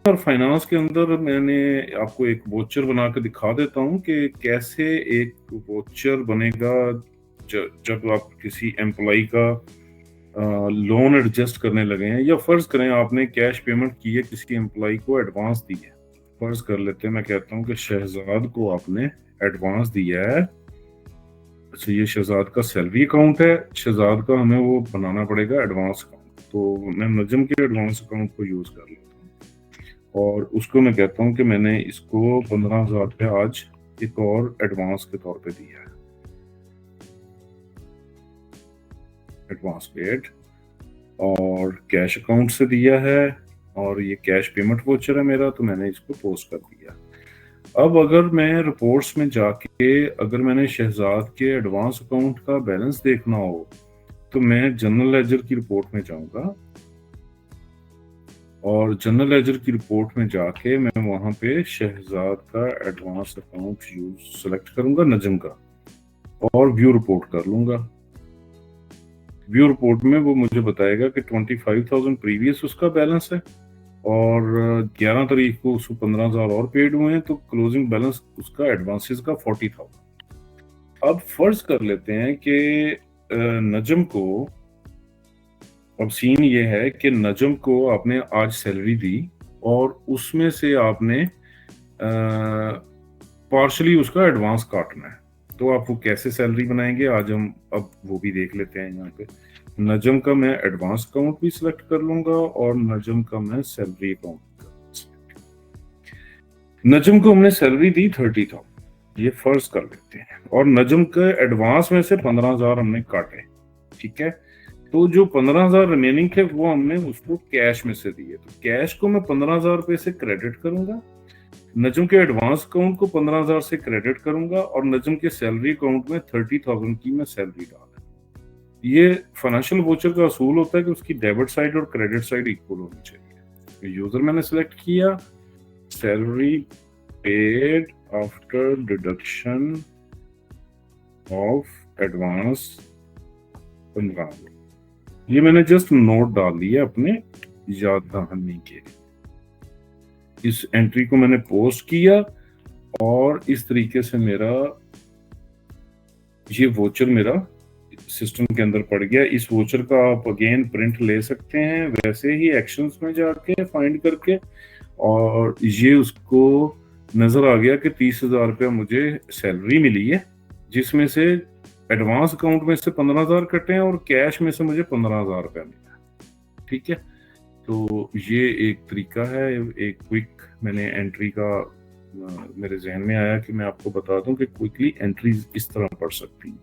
और फाइनेंस के अंदर मैंने आपको एक वोचर बना के दिखा देता हूँ कि कैसे एक वोचर बनेगा जब आप किसी एम्प्लॉय का लोन एडजस्ट करने लगे हैं, या फर्ज करें आपने कैश पेमेंट की है, किसी एम्प्लॉय को एडवांस दी है। फर्ज कर लेते हैं, मैं कहता हूँ कि शहजाद को आपने एडवांस दिया है। अच्छा, ये शहजाद का सैलरी अकाउंट है, शहजाद का हमें वो बनाना पड़ेगा एडवांस अकाउंट। तो मैं नजम के एडवांस अकाउंट को यूज कर लेता हूँ और उसको मैं कहता हूँ कि मैंने इसको 15,000 रुपये आज एक और एडवांस के तौर पे दिया है, एडवांस पेड, और कैश अकाउंट से दिया है, और ये कैश पेमेंट वोचर है मेरा, तो मैंने इसको पोस्ट कर दिया। अब अगर मैं रिपोर्ट्स में जाके अगर मैंने शहजाद के एडवांस अकाउंट का बैलेंस देखना हो, तो मैं जनरल लेजर की रिपोर्ट में जाऊंगा, और जनरल लेजर की रिपोर्ट में जाके मैं वहां पे शहजाद का एडवांस अकाउंट यूज सेलेक्ट करूंगा, नजम का, और व्यू रिपोर्ट कर लूंगा। व्यू रिपोर्ट में वो मुझे बताएगा कि 25,000 प्रीवियस उसका बैलेंस है, और 11 तारीख को उसको 15,000 और पेड हुए हैं, तो क्लोजिंग बैलेंस उसका एडवांसेस का 40,000। अब फर्ज कर लेते हैं कि नजम को, अब सीन ये है कि नजम को आपने आज सैलरी दी और उसमें से आपने पार्शली उसका एडवांस काटना है। तो आप वो कैसे सैलरी बनाएंगे, आज हम अब वो भी देख लेते हैं। यहाँ पे नजम का मैं एडवांस अकाउंट भी सिलेक्ट कर लूंगा और नजम का मैं सैलरी अकाउंट। नजम को हमने सैलरी दी 30,000, ये फर्ज कर लेते हैं, और नजम के एडवांस में से 15,000 हमने काटे, ठीक है। तो जो 15,000 रिमेनिंग थे वो हमने उसको कैश में से दिए, तो कैश को मैं 15,000 रुपए से क्रेडिट करूंगा, नजम के एडवांस अकाउंट को 15,000 से क्रेडिट करूंगा, और नजम के सैलरी अकाउंट में 30,000 की मैं सैलरी डाल। ये फाइनेंशियल वोचर का असूल होता है कि उसकी डेबिट साइड और क्रेडिट साइड इक्वल होनी चाहिए। तो यूजर मैंने सिलेक्ट किया, salary paid after deduction of advance 15,000, ये मैंने जस्ट नोट डाल दिया अपने याद दहानी के। इस एंट्री को मैंने पोस्ट किया और इस तरीके से मेरा ये वोचर मेरा सिस्टम के अंदर पड़ गया। इस वोचर का आप अगेन प्रिंट ले सकते हैं, वैसे ही एक्शंस में जाके फाइंड करके, और ये उसको नजर आ गया कि 30,000 रुपया मुझे सैलरी मिली है, जिसमें से एडवांस अकाउंट में से 15,000 कटे हैं और कैश में से मुझे 15,000 रुपया मिला। ठीक है, तो ये एक तरीका है, एक क्विक मैंने एंट्री का मेरे जहन में आया कि मैं आपको बता दूं कि क्विकली एंट्रीज इस तरह पढ़ सकती हैं।